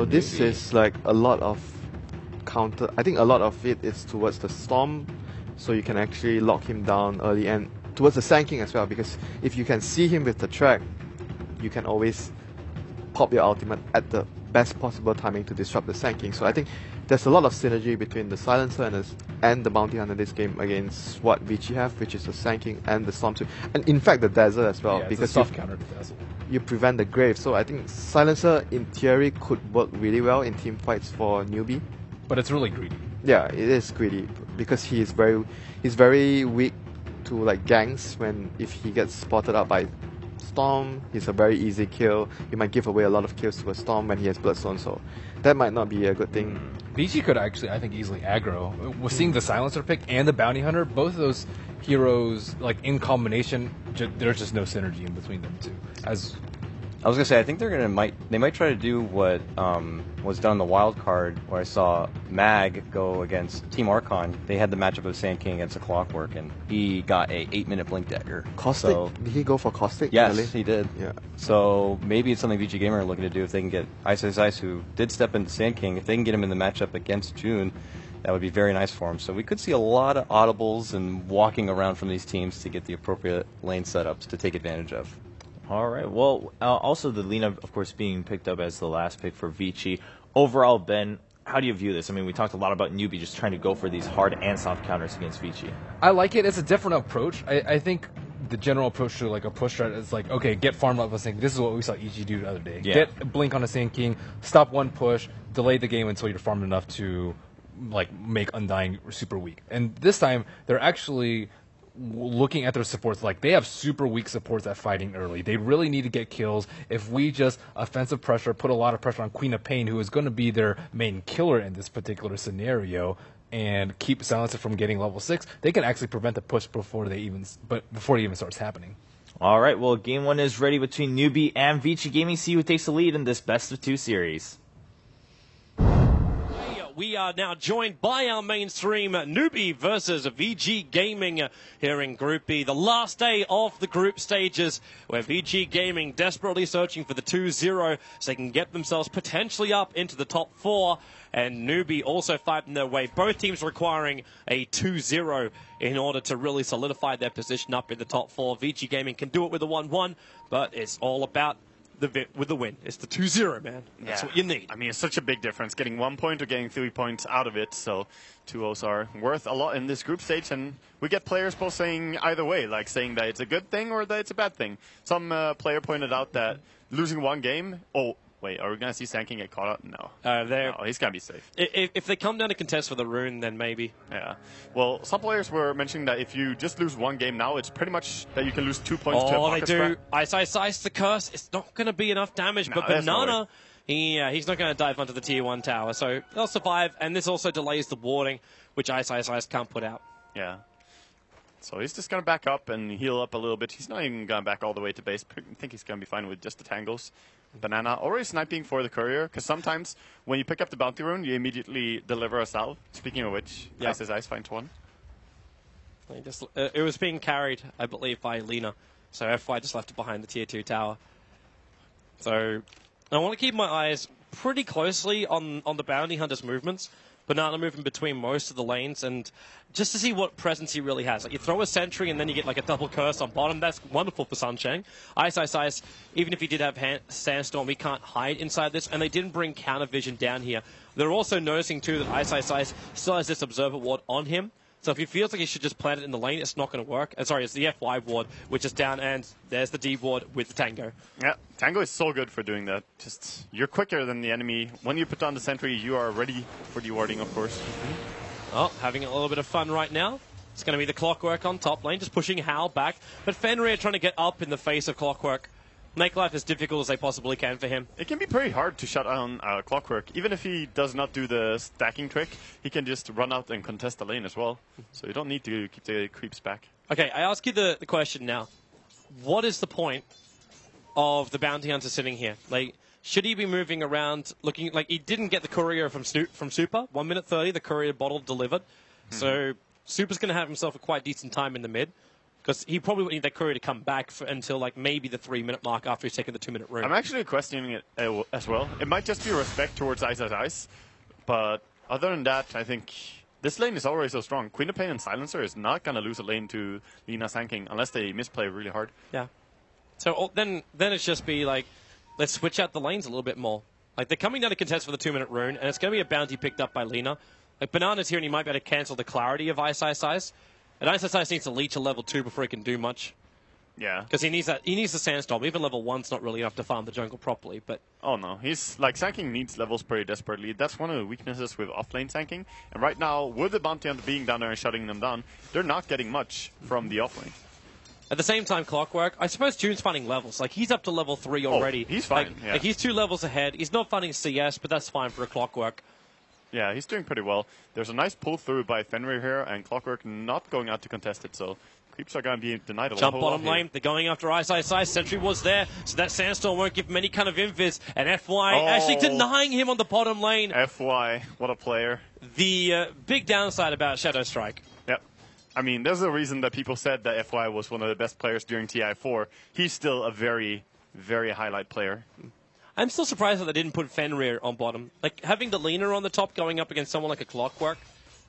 So this is like a lot of counter. I think a lot of it is towards the Storm, so you can actually lock him down early, and towards the Sand King as well, because if you can see him with the track, you can always pop your ultimate at the best possible timing to disrupt the Sand King. So I think there's a lot of synergy between the Silencer and the Bounty Hunter in this game against what Vici have, which is the Sand King and the Storm 2. And in fact the Dazzle as well, Yeah, because it's a soft counter to Dazzle. You prevent the Grave. So I think Silencer in theory could work really well in team fights for newbie. But it's really greedy. Yeah, it is greedy because he's very weak to like ganks. When if he gets spotted out by Storm, he's a very easy kill. You might give away a lot of kills to a Storm when he has Bloodstone, so that might not be a good thing. Vici could actually, I think, easily aggro. We're seeing the Silencer pick and the Bounty Hunter, both of those heroes, like in combination, there's just no synergy in between them two. As I was gonna say, I think they might try to do what was done in the wild card, where I saw Mag go against Team Archon. They had the matchup of Sand King against a Clockwork, and he got a 8-minute blink dagger. Caustic? So, did he go for Caustic? yes, really? he did. Yeah. So maybe it's something VG Gamer are looking to do if they can get Ice, who did step into Sand King. If they can get him in the matchup against June, that would be very nice for him. So we could see a lot of audibles and walking around from these teams to get the appropriate lane setups to take advantage of. All right. Well, also the Lina, of course, being picked up as the last pick for Vici. Overall, Ben, how do you view this? I mean, we talked a lot about newbie just trying to go for these hard and soft counters against Vici. I like it. It's a different approach. I think the general approach to like a push strat is like, okay, get farm up. This is what we saw EG do the other day. Yeah. Get blink on a Sand King, stop one push, delay the game until you're farmed enough to like make Undying super weak. And this time they're actually looking at their supports, like they have super weak supports at fighting early. They really need to get kills. If we just offensive pressure, put a lot of pressure on Queen of Pain, who is going to be their main killer in this particular scenario, and keep Silencer from getting level 6, they can actually prevent the push before it even starts happening. All right. Well, game one is ready between newbie and Vici Gaming. See who takes the lead in this best of 2 series. We are now joined by our mainstream newbie versus VG Gaming here in Group B. The last day of the group stages where VG Gaming desperately searching for the 2-0 so they can get themselves potentially up into the top 4. And newbie also fighting their way. Both teams requiring a 2-0 in order to really solidify their position up in the top 4. VG Gaming can do it with a 1-1, but it's all about with the win. It's the 2-0, man. That's what you need. I mean, it's such a big difference getting 1 point or getting 3 points out of it. So 2-0s are worth a lot in this group stage, and we get players both saying either way, like saying that it's a good thing or that it's a bad thing. Some player pointed out that losing one game. Oh, wait, are we going to see Sand King get caught up? No. No, he's going to be safe. If they come down to contest for the rune, then maybe. Yeah. Well, some players were mentioning that if you just lose one game now, it's pretty much that you can lose 2 points to a Oh, they pocket do. strat. Ice, the curse. It's not going to be enough damage, No, but there's no Banana, he's not going to dive onto the tier 1 tower, so they'll survive, and this also delays the warding, which Ice can't put out. Yeah. So he's just going to back up and heal up a little bit. He's not even going back all the way to base. I think he's going to be fine with just the tangles. Banana already sniping for the courier, because sometimes when you pick up the bounty rune, you immediately deliver a salve. Speaking of which, Yeah. Ice finds one. It was being carried, I believe, by Lina, so FY just left it behind the tier 2 tower. So I want to keep my eyes pretty closely on the bounty hunter's movements. Banana moving between most of the lanes, and just to see what presence he really has. Like, you throw a sentry and then you get like a double curse on bottom. That's wonderful for Sunshang. Ice, even if he did have Sandstorm, he can't hide inside this, and they didn't bring counter vision down here. They're also noticing too that Ice still has this observer ward on him. So if he feels like he should just plant it in the lane, it's not going to work. Sorry, it's the FY ward, which is down, and there's the D ward with the Tango. Yeah, Tango is so good for doing that. Just, you're quicker than the enemy. When you put down the sentry, you are ready for dewarding, of course. Oh, having a little bit of fun right now. It's going to be the Clockwork on top lane, just pushing Hal back. But Fenrir trying to get up in the face of Clockwork. Make life as difficult as they possibly can for him. It can be pretty hard to shut down Clockwork. Even if he does not do the stacking trick, he can just run out and contest the lane as well. So you don't need to keep the creeps back. Okay, I ask you the question now. What is the point of the bounty hunter sitting here? Like, should he be moving around looking like he didn't get the courier from Super? 1 minute 30, the courier bottle delivered. So Super's going to have himself a quite decent time in the mid. Because he probably would need that courier to come back until like maybe the 3-minute mark after he's taken the 2-minute rune. I'm actually questioning it as well. It might just be respect towards Ice, but other than that, I think this lane is already so strong. Queen of Pain and Silencer is not going to lose a lane to Lina Sand King unless they misplay really hard. Yeah. So then it's just be like, let's switch out the lanes a little bit more. Like, they're coming down to contest for the 2-minute rune, and it's going to be a bounty picked up by Lina. Like, Banana's here, and he might be able to cancel the clarity of Ice. And Ice needs to leech a level 2 before he can do much. Yeah. Because he needs the Sandstorm. Even level 1's not really enough to farm the jungle properly, but... Oh no, he's like Sand King needs levels pretty desperately. That's one of the weaknesses with offlane Sand King. And right now, with the bounty hunter being down there and shutting them down, they're not getting much from the offlane. At the same time, Clockwork, I suppose June's finding levels. Like, he's up to level 3 already. He's fine, yeah. Like, he's 2 levels ahead. He's not finding CS, but that's fine for a Clockwork. Yeah, he's doing pretty well. There's a nice pull through by Fenrir here, and Clockwork not going out to contest it, so creeps are going to be denied a lot. Jump bottom lane, they're going after Ice. Sentry was there, so that Sandstorm won't give him any kind of invis, and FY actually denying him on the bottom lane. FY, what a player. The big downside about Shadow Strike. Yep. I mean, there's a reason that people said that FY was one of the best players during TI4. He's still a very, very HightLight player. I'm still surprised that they didn't put Fenrir on bottom. Like, having the Lina on the top going up against someone like a Clockwork,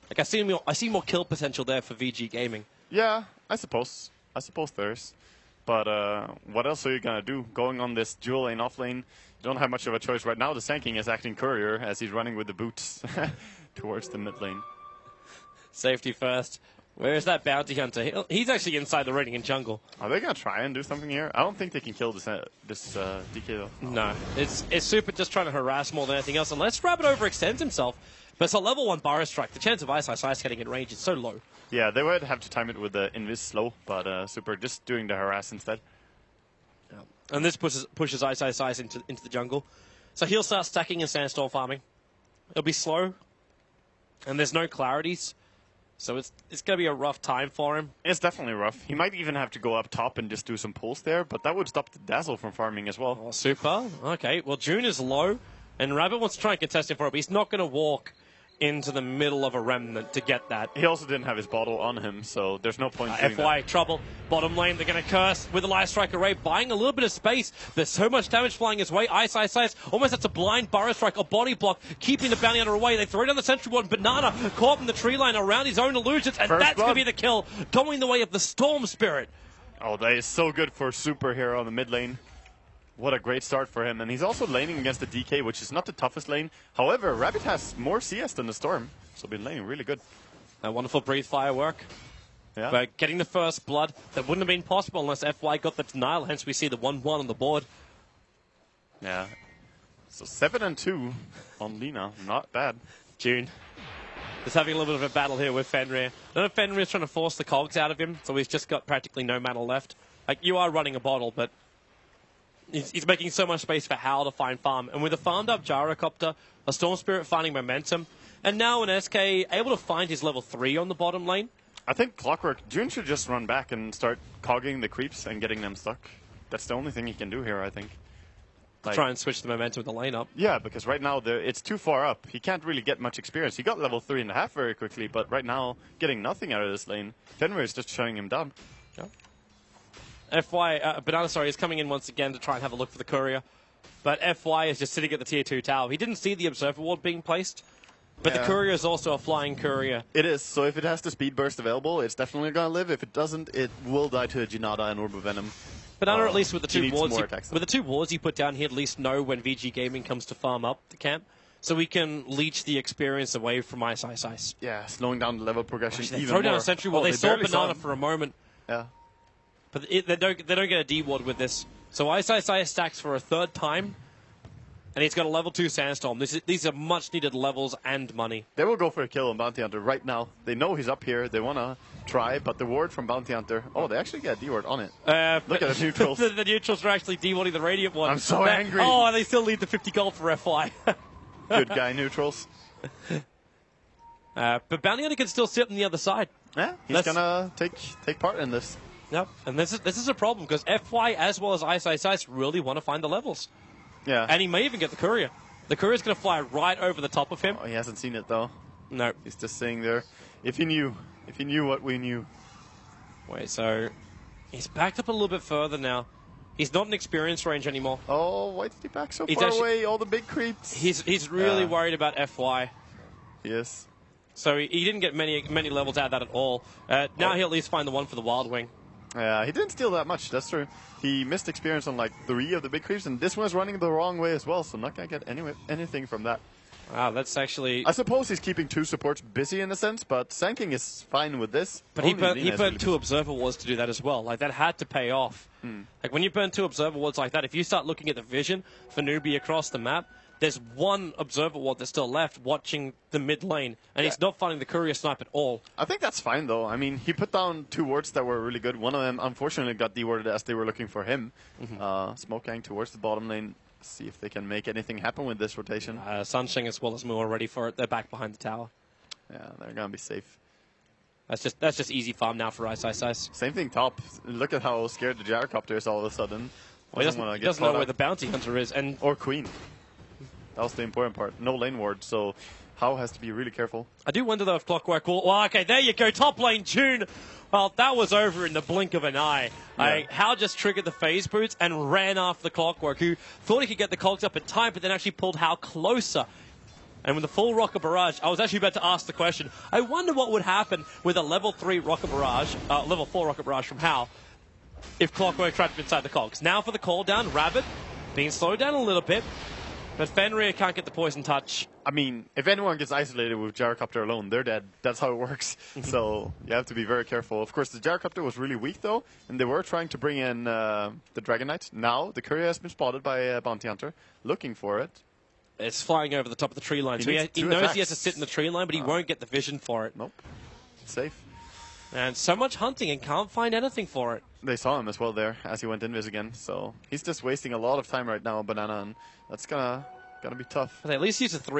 like, I see more kill potential there for VG Gaming. Yeah, I suppose there is. But what else are you going to do? Going on this dual lane, off lane, you don't have much of a choice right now. The Sand King is acting courier as he's running with the boots towards the mid lane. Safety first. Where is that bounty hunter? He's actually inside the raiding in jungle. Are they going to try and do something here? I don't think they can kill this DK though. No, it's Super just trying to harass more than anything else. Unless Rabbit overextends himself. But it's a level 1 Burrow Strike. The chance of Ice getting in range is so low. Yeah, they would have to time it with the Invis slow, but Super just doing the harass instead. Yeah. And this pushes Ice into the jungle. So he'll start stacking and Sandstorm farming. It'll be slow. And there's no clarities. So it's going to be a rough time for him. It's definitely rough. He might even have to go up top and just do some pulls there, but that would stop the Dazzle from farming as well. Oh, Super. Okay, well, June is low, and Rabbit wants to try and contest him for it, but he's not going to walk into the middle of a remnant to get that. He also didn't have his bottle on him, so there's no point doing FY that. trouble. Bottom lane, they're going to curse with the Light Strike Array, buying a little bit of space. There's so much damage flying his way. Ice. Almost that's a blind Burrow Strike, a body block, keeping the bounty hunter away. They throw down the Sentry Ward. Banana caught in the tree line around his own illusions, and First that's going to blood. be the kill, going the way of the Storm Spirit. Oh, that is so good for Super here on the mid lane. What a great start for him. And he's also laning against the DK, which is not the toughest lane. However, Rabbit has more CS than the Storm, so been laning really good. A wonderful Breathe Firework. Yeah. But getting the first blood, that wouldn't have been possible unless FY got the denial, hence we see the 1-1 on the board. Yeah. So 7-2 on Lina, not bad. June. Just having a little bit of a battle here with Fenrir. I don't know if Fenrir's trying to force the cogs out of him, so he's just got practically no mana left. Like, you are running a bottle, but he's making so much space for Hal to find farm. And with a farmed up Gyrocopter, a Storm Spirit finding momentum, and now an SK able to find his level 3 on the bottom lane. I think Clockwork, June should just run back and start cogging the creeps and getting them stuck. That's the only thing he can do here, I think. Like, Try and switch the momentum with the lane up. Yeah, because right now it's too far up. He can't really get much experience. He got level 3.5 very quickly, but right now, getting nothing out of this lane. Fenrir is just shutting him down. Yeah. Banana is coming in once again to try and have a look for the courier. But FY is just sitting at the tier 2 tower. He didn't see the Observer Ward being placed. But the courier is also a flying courier. It is, so if it has the speed burst available, it's definitely going to live. If it doesn't, it will die to a Jinada and Orb of Venom. Banana, at least with the two wards he put down, he at least know when VG Gaming comes to farm up the camp. So we can leach the experience away from Ice. Yeah, slowing down the level progression even throw down more. a Sentry Ward. They saw Banana for a moment. Yeah. But they don't get a D-Ward with this. So Ice stacks for a third time. And he's got a level 2 Sandstorm. These are much needed levels and money. They will go for a kill on Bounty Hunter right now. They know he's up here. They want to try, but the ward from Bounty Hunter... Oh, they actually get a D-ward on it. Look at the neutrals. the neutrals are actually D-warding the Radiant one. I'm so angry. Oh, and they still lead the 50 gold for FY. Good guy, neutrals. But Bounty Hunter can still sit on the other side. Yeah, he's going to take part in this. Yep, and this is a problem because FY as well as Ice really want to find the levels. Yeah. And he may even get the courier. The courier's going to fly right over the top of him. Oh, he hasn't seen it, though. No. He's just saying there, if he knew what we knew. Wait, so he's backed up a little bit further now. He's not in experience range anymore. Oh, why did he back so He's far actually- away? All the big creeps. He's really worried about FY. Yes. So he didn't get many levels out of that at all. Now he'll at least find the one for the Wild Wing. Yeah, he didn't steal that much, that's true. He missed experience on like 3 of the big creeps, and this one's running the wrong way as well, so not gonna get anything from that. Wow, that's actually... I suppose he's keeping 2 supports busy in a sense, but Sand King is fine with this. But he Only Lina is burned really 2 Observer Wards to do that as well. Like, that had to pay off. Like, when you burn 2 Observer Wards like that, if you start looking at the vision for Newbie across the map, there's 1 Observer Ward that's still left watching the mid lane, and he's not finding the Courier Snipe at all. I think that's fine, though. I mean, he put down 2 wards that were really good. One of them, unfortunately, got dewarded as they were looking for him. Smoke Gang towards the bottom lane. See if they can make anything happen with this rotation. Sunshine as well as Moore are ready for it. They're back behind the tower. Yeah, they're gonna be safe. That's just easy farm now for Ice. Same thing top. Look at how scared the Gyrocopter is all of a sudden. Well, he wanna he get doesn't know caught where up. the Bounty Hunter is, and Or Queen. That was the important part. No lane ward, so How has to be really careful. I do wonder though if Clockwork will... Well, okay, there you go. Top lane June. Well, that was over in the blink of an eye. Yeah. How just triggered the phase boots and ran after the Clockwork, who thought he could get the cogs up in time, but then actually pulled How closer. And with the full Rocket Barrage, I was actually about to ask the question, I wonder what would happen with a level 3 Rocket Barrage, level 4 Rocket Barrage from How, if Clockwork trapped him inside the cogs. Now for the call down, Rabbit being slowed down a little bit, but Fenrir can't get the poison touch. I mean, if anyone gets isolated with Gyrocopter alone, they're dead. That's how it works. So you have to be very careful. Of course, the Gyrocopter was really weak, though, and they were trying to bring in the Dragon Knight. Now, the courier has been spotted by a Bounty Hunter, looking for it. It's flying over the top of the tree line. He So needs he two knows attacks. he has to sit in the tree line, but he won't get the vision for it. Nope. Safe. And so much hunting and can't find anything for it. They saw him as well there as he went invis again. So he's just wasting a lot of time right now, Banana, and that's gonna be tough. But at least use a 3